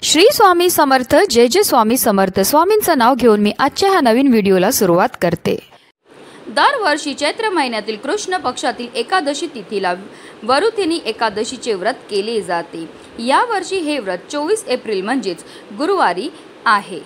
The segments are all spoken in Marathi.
श्री स्वामी समर्थ जय जय स्वामी समर्थ। स्वामींचं नाव घेऊन मी आजच्या ह्या नवीन व्हिडिओला सुरुवात करते। दरवर्षी चैत्र महिन्यातील कृष्ण पक्षातील एकादशी तिथीला वरुथिनी एकादशीचे व्रत केले जाते। यावर्षी हे व्रत 24 एप्रिल म्हणजेच गुरुवारी आहे।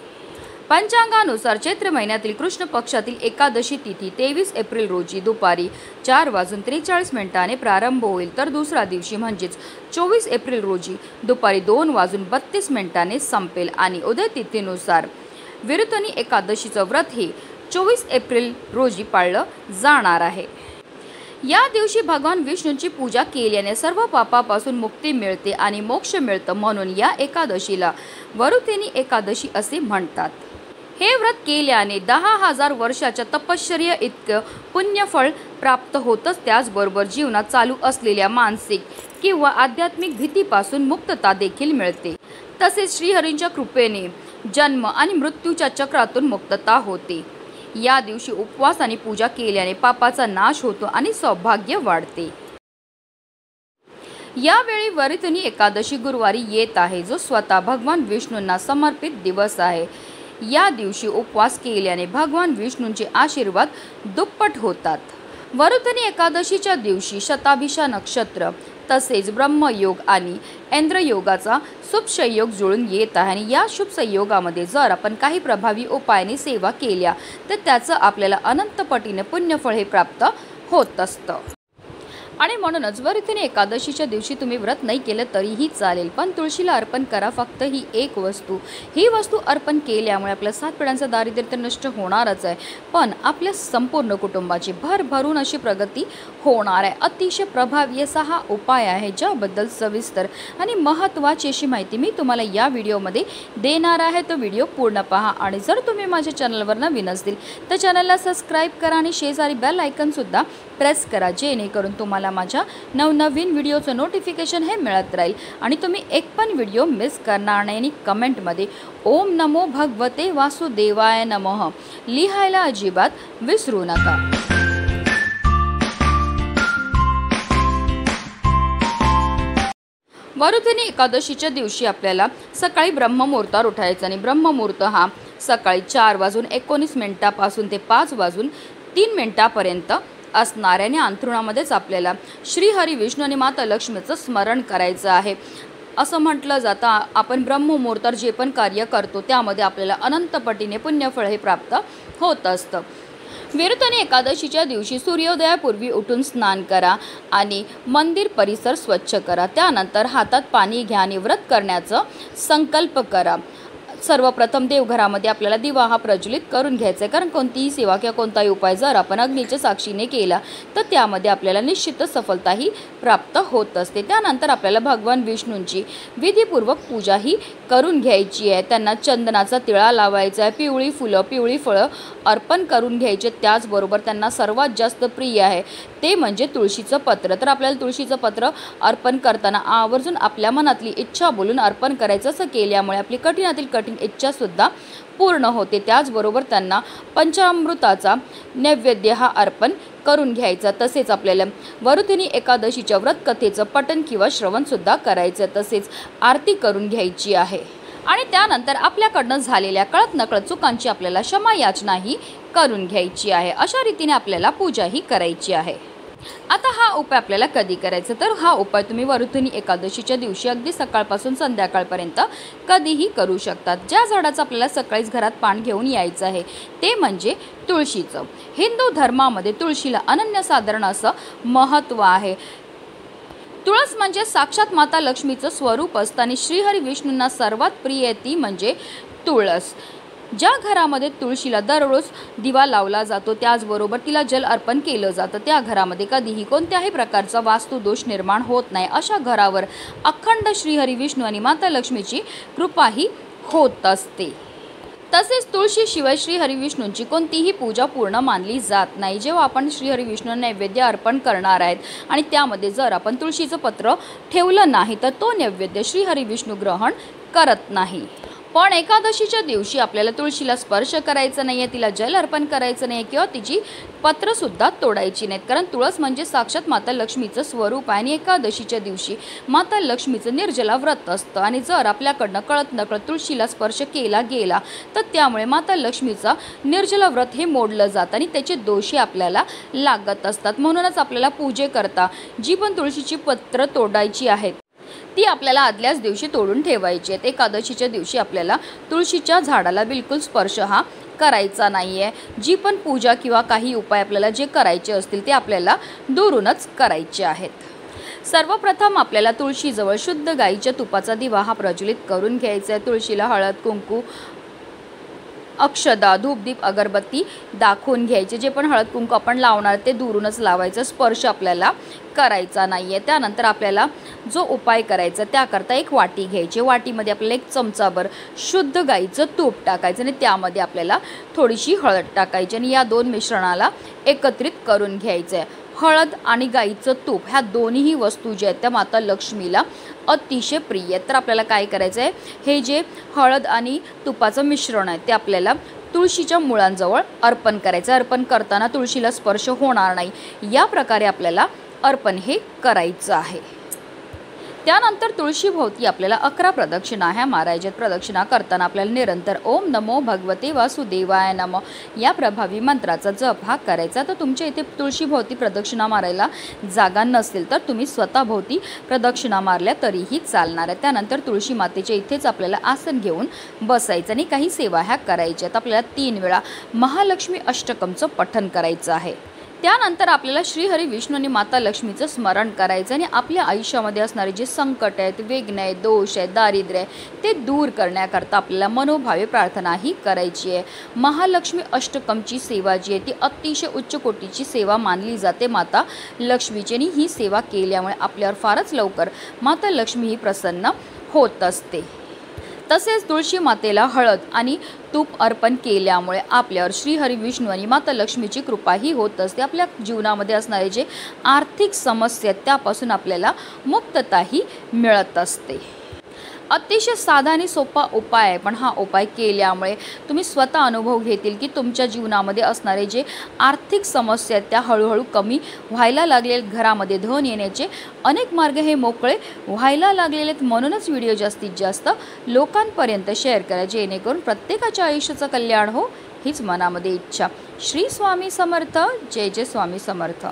पंचांगानुसार चैत्र महिन्यातील कृष्ण पक्षातील एकादशी तिथी 23 एप्रिल रोजी दुपारी 4:43 प्रारंभ होईल, तर दुसरा दिवशी म्हणजेच 24 एप्रिल रोजी दुपारी 2:32 संपेल आणि उदय तिथीनुसार वरुथिनी एकादशीचं व्रत हे 24 एप्रिल रोजी पाळलं जाणार आहे। या दिवशी भगवान विष्णूंची पूजा केल्याने सर्व पापापासून मुक्ती मिळते आणि मोक्ष मिळतं, म्हणून या एकादशीला वरुथिनी एकादशी असे म्हणतात। हे व्रत केल्याने 10,000 वर्षाच्या तपश्चर्या इतकं पुण्यफळ प्राप्त होतच, त्याचबरोबर जीवनात चालू असलेल्या मानसिक किंवा आध्यात्मिक भीतीपासून मुक्तता देखील मिळते। तसेच श्रीहरींच्या कृपेने जन्म आणि मृत्यूच्या चक्रातून मुक्तता होते। या दिवशी उपवास आणि पूजा केल्याने पापाचा नाश होतो आणि सौभाग्य वाढते। यावेळी वरुथिनी एकादशी गुरुवारी येत आहे, जो स्वतः भगवान विष्णूंना समर्पित दिवस आहे। या दिवशी उपवास केल्याने भगवान विष्णूंचे आशीर्वाद दुप्पट होतात। वरुथिनी एकादशीच्या दिवशी शताभिषा नक्षत्र तसेच ब्रह्मयोग आणि इंद्रयोगाचा शुभ संयोग जुळून येत आहे आणि या शुभ संयोगामध्ये जर आपण काही प्रभावी उपायाने सेवा केल्या तर त्याचं आपल्याला अनंत पटीने पुण्यफळ हे प्राप्त होत असतं। आणि म्हणूनच वरुथिनी एकादशीच्या दिवशी तुम्ही व्रत नाही केलं तरीही चालेल, पण तुळशीला अर्पण करा। फक्त ही एक वस्तू, ही वस्तू अर्पण केल्यामुळे आपल्या 7 पिढ्यांचं दारिद्र्य तर नष्ट होणारच आहे, पण आपल्या संपूर्ण कुटुंबाची भरभरून अशी प्रगती होणार आहे। अतिशय प्रभावी असा हा उपाय आहे, ज्याबद्दल सविस्तर आणि महत्त्वाची अशी माहिती मी तुम्हाला या व्हिडिओमध्ये देणार आहे। तो व्हिडिओ पूर्ण पहा आणि जर तुम्ही माझ्या चॅनलवर नवीन असतील तर चॅनलला सबस्क्राईब करा आणि शेजारी बेल आयकॉनसुद्धा प्रेस करा, जेणेकरून तुम्हाला माझ्या नवनवीन व्हिडिओचं नोटिफिकेशन हे मिळत राहील आणि तुम्ही एक पण व्हिडिओ मिस करणार नाही। आणि कमेंटमध्ये ओम नमो भगवते वासुदेवाय नमः लिहायला अजिबात विसरू नका। वरुथिनी एकादशीच्या दिवशी आपल्याला सकाळी ब्रह्ममुहूर्तावर उठायचं आणि ब्रह्ममुहूर्त हा सकाळी 4:19 पासून ते 5:03 पर्यंत असणाऱ्या आणि अंथरुणामध्येच आपल्याला श्रीहरी विष्णू आणि माता लक्ष्मीचं स्मरण करायचं आहे। असं म्हटलं जातं, आपण ब्रह्ममुहूर्तावर जे पण कार्य करतो त्यामध्ये आपल्याला अनंत पटीने पुण्यफळ हे प्राप्त होत असतं। वरुथिनी एकादशीच्या दिवशी सूर्योदयापूर्वी उठून स्नान करा आणि मंदिर परिसर स्वच्छ करा। त्यानंतर हातात पाणी घ्या आणि व्रत करण्याचा संकल्प करा। सर्वप्रथम देवघरामध्ये आपल्याला दिवा हा प्रज्वलित करून घ्यायचा आहे, कारण कोणतीही सेवा किंवा कोणताही उपाय जर आपण अग्नीच्या साक्षीने केला तर त्यामध्ये आपल्याला निश्चितच सफलताही प्राप्त होत असते। त्यानंतर आपल्याला भगवान विष्णूंची विधीपूर्वक पूजा ही करून घ्यायची आहे। त्यांना चंदनाचा तिळा लावायचा आहे, पिवळी फुलं पिवळी फळं अर्पण करून घ्यायचे। त्याचबरोबर त्यांना सर्वात जास्त प्रिय आहे ते म्हणजे तुळशीचं पत्र, तर आपल्याला तुळशीचं पत्र अर्पण करताना आवर्जून आपल्या मनातली इच्छा बोलून अर्पण करायचं। असं केल्यामुळे आपली कठीणातील कठीण इच्छा सुद्धा पूर्ण होते। त्याचबरोबर त्यांना पंचामृताचा नैवेद्य हा अर्पण करून घ्यायचा। तसेच आपल्याला वरुथिनी एकादशीच्या व्रत कथेचं पठण किंवा श्रवण सुद्धा करायचं, तसेच आरती करून घ्यायची आहे आणि त्यानंतर आपल्याकडनं झालेल्या कळत नकळत चुकांची आपल्याला क्षमा याचनाही करून घ्यायची आहे। अशा रीतीने आपल्याला पूजाही करायची आहे। आता हा उपाय आपल्याला कधी करायचा, तर हा उपाय तुम्ही वरुथिनी एकादशीच्या दिवशी अगदी सकाळपासून संध्याकाळपर्यंत कधीही करू शकतात। ज्या झाडाचं आपल्याला सकाळीच घरात पान घेऊन यायचं आहे ते म्हणजे तुळशीचं। हिंदू धर्मामध्ये तुळशीला अनन्यसाधारण असं महत्त्व आहे। तुळस म्हणजे साक्षात माता लक्ष्मीचं स्वरूप असतं आणि श्रीहरी विष्णूंना सर्वात प्रिय ती म्हणजे तुळस। ज्या घरामध्ये तुळशीला दररोज दिवा लावला जातो, त्याचबरोबर तिला जल अर्पण केलं जातं, त्या घरामध्ये कधीही कोणत्याही प्रकारचा वास्तुदोष निर्माण होत नाही। अशा घरावर अखंड श्रीहरी विष्णू आणि माता लक्ष्मीची कृपाही होत असते। तसेच तुळशीशिवाय श्रीहरी विष्णूंची कोणतीही पूजा पूर्ण मानली जात नाही। जेव्हा आपण श्रीहरी विष्णूंना नैवेद्य अर्पण करणार आहेत आणि त्यामध्ये जर आपण तुळशीचं पत्र ठेवलं नाही तर तो नैवेद्य श्रीहरी विष्णू ग्रहण करत नाही। पण एकादशीच्या दिवशी आपल्याला तुळशीला स्पर्श करायचा नाही आहे, तिला जल अर्पण करायचं नाही किंवा तिची पत्रसुद्धा तोडायची नाहीत, कारण तुळस म्हणजे साक्षात माता लक्ष्मीचं स्वरूप आहे आणि एकादशीच्या दिवशी माता लक्ष्मीचं निर्जला व्रत असतं आणि जर आपल्याकडनं कळत नकळत तुळशीला स्पर्श केला गेला तर त्यामुळे माता लक्ष्मीचा निर्जला व्रत हे मोडलं जातं आणि त्याचे दोषी आपल्याला लागत असतात। म्हणूनच आपल्याला पूजेकरता जी पण तुळशीची पत्र तोडायची आहेत ती आपल्याला आदल्याच दिवशी तोडून ठेवायची आहेत। एकादशीच्या दिवशी आपल्याला तुळशीच्या झाडाला बिलकुल स्पर्श हा करायचा नाही आहे। जी पण पूजा किंवा काही उपाय आपल्याला जे करायचे असतील ते आपल्याला दुरूनच करायचे आहेत। सर्वप्रथम आपल्याला तुळशीजवळ शुद्ध गाईच्या तुपाचा दिवा हा प्रज्वलित करून घ्यायचा आहे। तुळशीला हळद कुंकू अक्षदा धूपदीप अगरबत्ती दाखवून घ्यायचे। जे पण हळद कुंकू आपण लावणार ते दुरूनच लावायचं, स्पर्श आपल्याला करायचा नाही आहे। त्यानंतर आपल्याला जो उपाय करायचा त्याकरता एक वाटी घ्यायची, वाटीमध्ये आपल्याला 1 चमचाभर शुद्ध गाईचं तूप टाकायचं आणि त्यामध्ये आपल्याला थोडीशी हळद टाकायची आणि या 2 मिश्रणाला एकत्रित करून घ्यायचं आहे। हळद आणि गाईचं तूप ह्या दोन्हीही वस्तू ज्या आहेत त्या माता लक्ष्मीला अतिशय प्रिय आहेत। तर आपल्याला काय करायचं आहे, हे जे हळद आणि तुपाचं मिश्रण आहे ते आपल्याला तुळशीच्या मुळांजवळ अर्पण करायचं। अर्पण करताना तुळशीला स्पर्श होणार नाही, या प्रकारे आपल्याला अर्पण हे करायचं आहे। त्यानंतर तुळशीभोवती आपल्याला 11 प्रदक्षिणा ह्या मारायच्यात। प्रदक्षिणा करताना आपल्याला निरंतर ओम नमो भगवते वासुदेवाय नमः या प्रभावी मंत्राचा जप हा करायचा। तर तुमच्या इथे तुळशीभोवती प्रदक्षिणा मारायला जागा नसेल तर तुम्ही स्वतःभोवती प्रदक्षिणा मारल्या तरीही चालणार आहे। त्यानंतर तुळशी मातेच्या इथेच आपल्याला आसन घेऊन बसायचं आणि काही सेवा ह्या करायच्यात। आपल्याला 3 वेळा महालक्ष्मी अष्टकमचं पठण करायचं आहे। त्यानंतर आपल्याला श्रीहरी विष्णू आणि माता लक्ष्मीचं स्मरण करायचं आणि आपल्या आयुष्यामध्ये असणारे जे संकट आहेत, विघ्न आहेत, दोष आहेत, दारिद्र्य आहे ते दूर करण्याकरता आपल्याला मनोभावे प्रार्थना ही करायची आहे। महालक्ष्मी अष्टकमची सेवा जी आहे ती अतिशय उच्च कोटीची सेवा मानली जाते माता लक्ष्मीची आणि ही सेवा केल्यामुळे आपल्यावर फारच लवकर माता लक्ष्मी ही प्रसन्न होत असते। तसेच तुळशी मातेला हळद आणि तूप अर्पण केल्यामुळे आपल्यावर श्रीहरी विष्णू आणि माता लक्ष्मीची कृपाही होत असते। आपल्या जीवनामध्ये असणारे जे आर्थिक समस्या आहेत त्यापासून आपल्याला मुक्तताही मिळत असते। अतिशय साधा आणि सोपा उपाय आहे, पण हा उपाय केल्यामुळे तुम्ही स्वतः अनुभव घेतील की तुमच्या जीवनामध्ये असणारे जे आर्थिक समस्या आहेत त्या हळूहळू कमी व्हायला लागलेले, घरामध्ये धन येण्याचे अनेक मार्ग हे मोकळे व्हायला लागलेले आहेत। म्हणूनच व्हिडिओ जास्तीत जास्त लोकांपर्यंत शेअर करा, जेणेकरून प्रत्येकाच्या आयुष्याचं कल्याण हो हीच मनामध्ये इच्छा। श्री स्वामी समर्थ। जय जय स्वामी समर्थ।